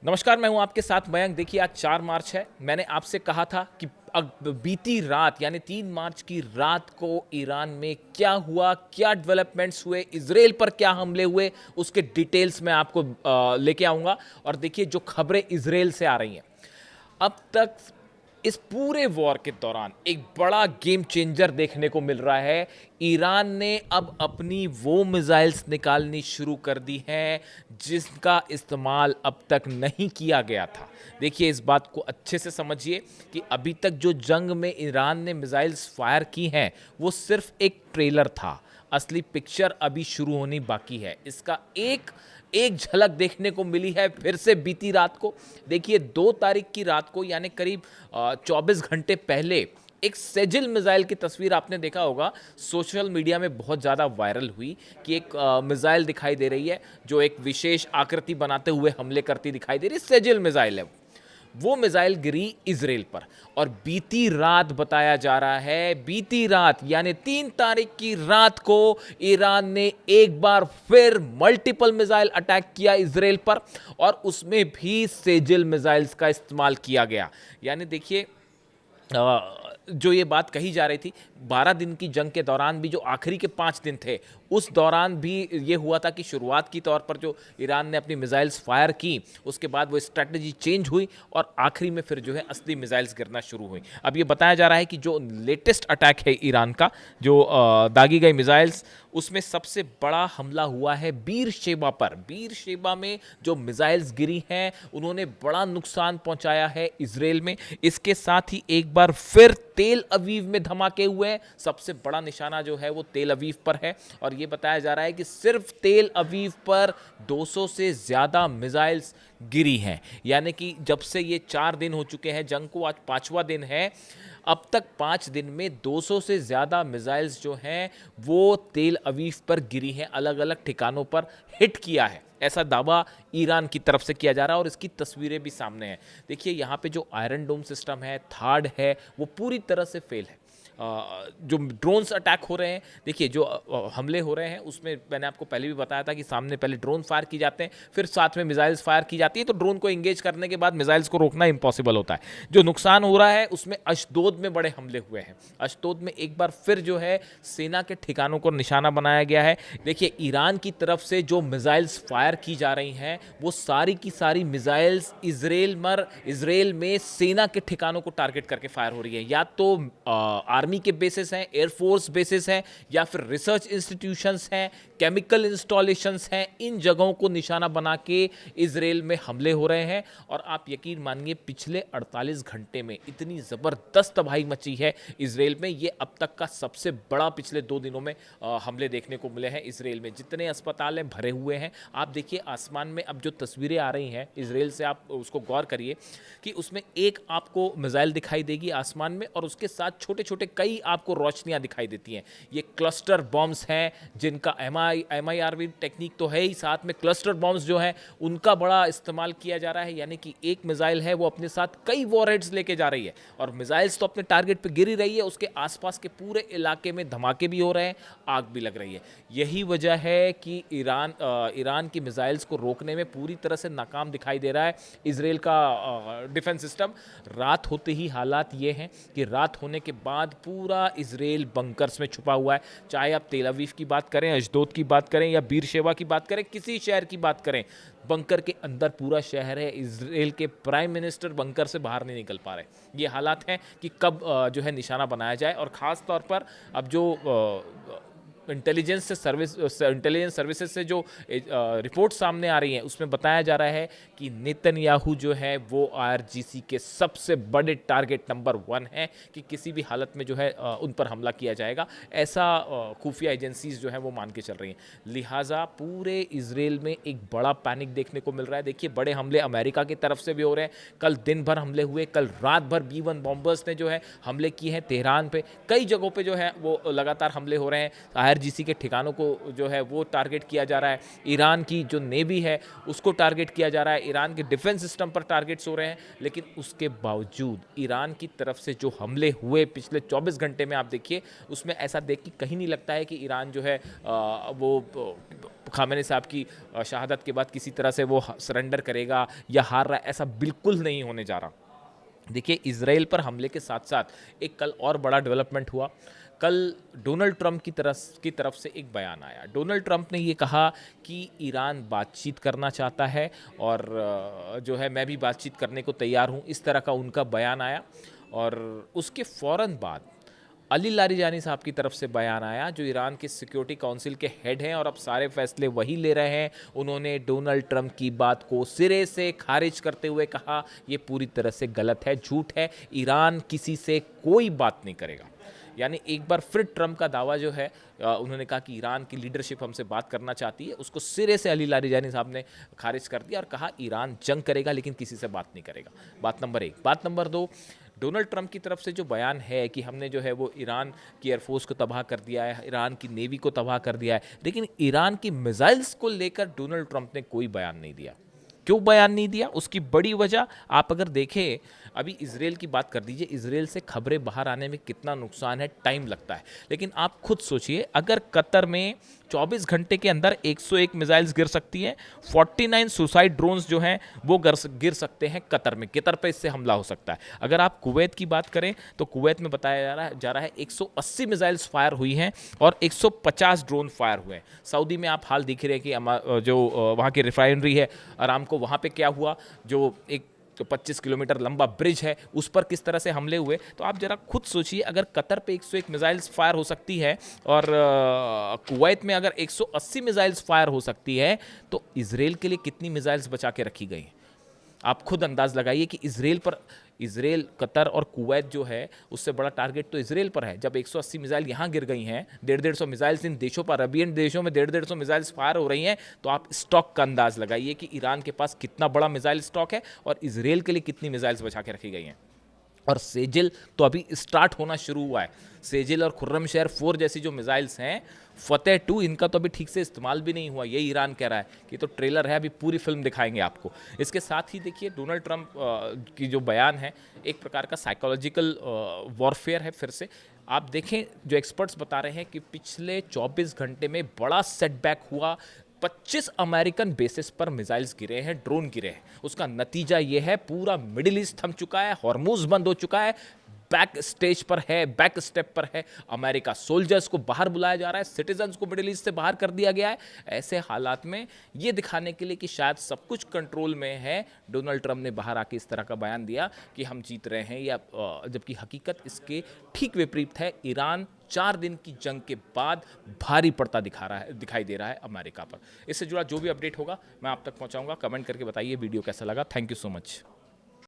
नमस्कार, मैं हूं आपके साथ मयंक। देखिए, आज 4 मार्च है। मैंने आपसे कहा था कि बीती रात यानी 3 मार्च की रात को ईरान में क्या हुआ, क्या डेवलपमेंट्स हुए, इजराइल पर क्या हमले हुए, उसके डिटेल्स मैं आपको लेके आऊंगा। और देखिए, जो खबरें इजराइल से आ रही हैं अब तक इस पूरे वॉर के दौरान एक बड़ा गेम चेंजर देखने को मिल रहा है। ईरान ने अब अपनी वो मिसाइल्स निकालनी शुरू कर दी हैं जिसका इस्तेमाल अब तक नहीं किया गया था। देखिए, इस बात को अच्छे से समझिए कि अभी तक जो जंग में ईरान ने मिसाइल्स फायर की हैं वो सिर्फ एक ट्रेलर था। असली पिक्चर अभी शुरू होनी बाकी है। इसका एक एक झलक देखने को मिली है फिर से बीती रात को। देखिए, 2 तारीख की रात को यानी करीब 24 घंटे पहले एक सेजिल मिसाइल की तस्वीर आपने देखा होगा, सोशल मीडिया में बहुत ज़्यादा वायरल हुई कि एक मिसाइल दिखाई दे रही है जो एक विशेष आकृति बनाते हुए हमले करती दिखाई दे रही है। सेजिल मिसाइल है वो मिसाइल गिरी इजराइल पर। और बीती रात बताया जा रहा है, बीती रात यानी 3 तारीख की रात को ईरान ने एक बार फिर मल्टीपल मिसाइल अटैक किया इजराइल पर, और उसमें भी सेजिल मिसाइल्स का इस्तेमाल किया गया। यानी देखिए, जो ये बात कही जा रही थी 12 दिन की जंग के दौरान भी, जो आखिरी के 5 दिन थे उस दौरान भी ये हुआ था कि शुरुआत की तौर पर जो ईरान ने अपनी मिसाइल्स फायर की, उसके बाद वो स्ट्रेटजी चेंज हुई और आखिरी में फिर जो है असली मिसाइल्स गिरना शुरू हुई। अब ये बताया जा रहा है कि जो लेटेस्ट अटैक है ईरान का, जो दागी गई मिसाइल्स, उसमें सबसे बड़ा हमला हुआ है बीर शेबा पर। बीर शेबा में जो मिसाइल्स गिरी हैं उन्होंने बड़ा नुकसान पहुंचाया है इजराइल में। इसके साथ ही एक बार फिर तेल अवीव में धमाके हुए हैं। सबसे बड़ा निशाना जो है वो तेल अवीव पर है, और ये बताया जा रहा है कि सिर्फ तेल अवीव पर 200 से ज्यादा मिसाइल्स गिरी हैं। यानी कि जब से ये 4 दिन हो चुके हैं जंग को, आज 5वां दिन है, अब तक 5 दिन में 200 से ज़्यादा मिसाइल्स जो हैं वो तेल अवीव पर गिरी हैं, अलग अलग ठिकानों पर हिट किया है, ऐसा दावा ईरान की तरफ से किया जा रहा है। और इसकी तस्वीरें भी सामने हैं। देखिए, यहाँ पे जो आयरन डोम सिस्टम है, थार्ड है, वो पूरी तरह से फेल है। जो ड्रोन्स अटैक हो रहे हैं, देखिए जो हमले हो रहे हैं उसमें मैंने आपको पहले भी बताया था कि सामने पहले ड्रोन फायर की जाते हैं, फिर साथ में मिसाइल्स फायर की जाती है, तो ड्रोन को एंगेज करने के बाद मिसाइल्स को रोकना इंपॉसिबल होता है। जो नुकसान हो रहा है उसमें अशदोद में बड़े हमले हुए हैं। अशदोद में एक बार फिर जो है सेना के ठिकानों को निशाना बनाया गया है। देखिए, ईरान की तरफ से जो मिसाइल्स फायर की जा रही हैं वो सारी की सारी मिसाइल्स इजराइल में सेना के ठिकानों को टारगेट करके फायर हो रही है। या तो आर्मी के बेसिस हैं, एयरफोर्स बेसिस हैं, या फिर रिसर्च इंस्टीट्यूशंस हैं, केमिकल इंस्टॉलेशंस हैं। इन जगहों को निशाना बना के इजराइल में हमले हो रहे हैं। और आप यकीन मानिए, पिछले 48 घंटे में इतनी ज़बरदस्त तबाही मची है इजराइल में। ये अब तक का सबसे बड़ा पिछले 2 दिनों में हमले देखने को मिले हैं इजराइल में। जितने अस्पताल हैं भरे हुए हैं। आप देखिए, आसमान में अब जो तस्वीरें आ रही हैं इजराइल से, आप उसको गौर करिए कि उसमें एक आपको मिसाइल दिखाई देगी आसमान में, और उसके साथ छोटे छोटे कई आपको रोशनियां दिखाई देती हैं। ये क्लस्टर बॉम्ब्स हैं जिनका MIRV टेक्निक तो है ही, साथ में क्लस्टर बॉम्ब्स जो हैं उनका बड़ा इस्तेमाल किया जा रहा है। यानी कि एक मिसाइल है वो अपने साथ कई वॉरहेड्स लेके जा रही है, और मिसाइल्स तो अपने टारगेट पे गिर ही रही है, उसके आसपास के पूरे इलाके में धमाके भी हो रहे हैं, आग भी लग रही है। यही वजह है कि ईरान की मिसाइल्स को रोकने में पूरी तरह से नाकाम दिखाई दे रहा है इजराइल का डिफेंस सिस्टम। रात होते ही हालात ये हैं कि रात होने के बाद पूरा इजराइल बंकर्स में छुपा हुआ है। चाहे आप तेल अवीव की बात करें, अशदोद की बात करें, या बीरशेबा की बात करें, किसी शहर की बात करें, बंकर के अंदर पूरा शहर है। इजराइल के प्राइम मिनिस्टर बंकर से बाहर नहीं निकल पा रहे। ये हालात हैं कि कब जो है निशाना बनाया जाए। और ख़ास तौर पर अब जो इंटेलिजेंस सर्विसेज से जो रिपोर्ट सामने आ रही हैं उसमें बताया जा रहा है कि नेतन्याहू जो है वो IRGC के सबसे बड़े टारगेट नंबर 1 है, कि किसी भी हालत में जो है उन पर हमला किया जाएगा, ऐसा खुफिया एजेंसीज जो है वो मान के चल रही हैं। लिहाजा पूरे इजराइल में एक बड़ा पैनिक देखने को मिल रहा है। देखिए, बड़े हमले अमेरिका की तरफ से भी हो रहे हैं। कल दिन भर हमले हुए, कल रात भर B-1 बॉम्बर्स ने जो है हमले किए हैं तेहरान पे। कई जगहों पे जो है वो लगातार हमले हो रहे हैं। IRGC के ठिकानों को जो है वो टारगेट किया जा रहा है। ईरान की जो नेवी है उसको टारगेट किया जा रहा है। ईरान के डिफेंस सिस्टम पर टारगेट्स हो रहे हैं। लेकिन उसके बावजूद ईरान की तरफ से जो हमले हुए पिछले 24 घंटे में, आप देखिए उसमें ऐसा देख के कहीं नहीं लगता है कि ईरान जो है वो खामेनी साहब की शहादत के बाद किसी तरह से वो सरेंडर करेगा या हार रहा है, ऐसा बिल्कुल नहीं होने जा रहा। देखिए, इजराइल पर हमले के साथ साथ एक कल और बड़ा डेवलपमेंट हुआ। कल डोनाल्ड ट्रंप की तरफ से एक बयान आया। डोनाल्ड ट्रंप ने ये कहा कि ईरान बातचीत करना चाहता है और जो है मैं भी बातचीत करने को तैयार हूँ, इस तरह का उनका बयान आया। और उसके फ़ौरन बाद अली लारिजानी साहब की तरफ से बयान आया, जो ईरान के सिक्योरिटी काउंसिल के हेड हैं और अब सारे फैसले वही ले रहे हैं। उन्होंने डोनाल्ड ट्रंप की बात को सिरे से खारिज करते हुए कहा, ये पूरी तरह से गलत है, झूठ है, ईरान किसी से कोई बात नहीं करेगा। यानी एक बार फिर ट्रंप का दावा जो है, उन्होंने कहा कि ईरान की लीडरशिप हमसे बात करना चाहती है, उसको सिरे से अली लारिजानी साहब ने खारिज कर दिया और कहा ईरान जंग करेगा लेकिन किसी से बात नहीं करेगा। बात नंबर 1। बात नंबर 2, डोनाल्ड ट्रंप की तरफ से जो बयान है कि हमने जो है वो ईरान की एयरफोर्स को तबाह कर दिया है, ईरान की नेवी को तबाह कर दिया है, लेकिन ईरान की मिसाइल्स को लेकर डोनाल्ड ट्रंप ने कोई बयान नहीं दिया। क्यों बयान नहीं दिया? उसकी बड़ी वजह आप अगर देखें, अभी इजराइल की बात कर दीजिए, इजराइल से खबरें बाहर आने में कितना नुकसान है, टाइम लगता है। लेकिन आप खुद सोचिए, अगर कतर में 24 घंटे के अंदर 101 मिसाइल्स गिर सकती हैं, 49 सुसाइड ड्रोन्स जो हैं वो गिर सकते हैं कतर में, कतर पे इससे हमला हो सकता है। अगर आप कुवैत की बात करें तो कुवैत में बताया जा रहा है 180 मिसाइल्स फायर हुई हैं और 150 ड्रोन फायर हुए हैं। सऊदी में आप हाल देख रहे हैं कि जो वहाँ की रिफाइनरी है अरामको, वहाँ पे क्या हुआ, जो एक 25 किलोमीटर लंबा ब्रिज है उस पर किस तरह से हमले हुए। तो आप जरा खुद सोचिए, अगर कतर पे 101 मिसाइल्स फायर हो सकती है और कुवैत में अगर 180 मिसाइल्स फायर हो सकती है, तो इजराइल के लिए कितनी मिसाइल्स बचा के रखी गई हैं? आप खुद अंदाज लगाइए कि इजराइल, कतर और कुवैत जो है उससे बड़ा टारगेट तो इजराइल पर है। जब 180 मिसाइल यहाँ गिर गई हैं, 150-150 मिसाइल्स इन देशों पर, अरबियन देशों में 150-150 मिसाइल्स फायर हो रही हैं, तो आप स्टॉक का अंदाज लगाइए कि ईरान के पास कितना बड़ा मिसाइल स्टॉक है और इजराइल के लिए कितनी मिसाइल्स बचा के रखी गई हैं। और सेजिल तो अभी स्टार्ट होना शुरू हुआ है। सेजिल और खुर्रमशहर 4 जैसी जो मिसाइल्स हैं, फतेह 2, इनका तो अभी ठीक से इस्तेमाल भी नहीं हुआ, यही ईरान कह रहा है कि तो ट्रेलर है, अभी पूरी फिल्म दिखाएंगे आपको। इसके साथ ही देखिए, डोनाल्ड ट्रंप की जो बयान है एक प्रकार का साइकोलॉजिकल वॉरफेयर है। फिर से आप देखें, जो एक्सपर्ट्स बता रहे हैं कि पिछले 24 घंटे में बड़ा सेटबैक हुआ, 25 अमेरिकन बेसिस पर मिसाइल्स गिरे हैं, ड्रोन गिरे हैं। उसका नतीजा ये है, पूरा मिडिल ईस्ट थम चुका है, हॉर्मुज बंद हो चुका है, बैक स्टेज पर है, बैक स्टेप पर है अमेरिका। सोल्जर्स को बाहर बुलाया जा रहा है, सिटीजन्स को मिडिल ईस्ट से बाहर कर दिया गया है। ऐसे हालात में ये दिखाने के लिए कि शायद सब कुछ कंट्रोल में है, डोनाल्ड ट्रंप ने बाहर आके इस तरह का बयान दिया कि हम जीत रहे हैं, या जबकि हकीकत इसके ठीक विपरीत है। ईरान 4 दिन की जंग के बाद भारी पड़ता दिखाई दे रहा है अमेरिका पर। इससे जुड़ा जो भी अपडेट होगा मैं आप तक पहुंचाऊंगा। कमेंट करके बताइए वीडियो कैसा लगा। Thank you so much.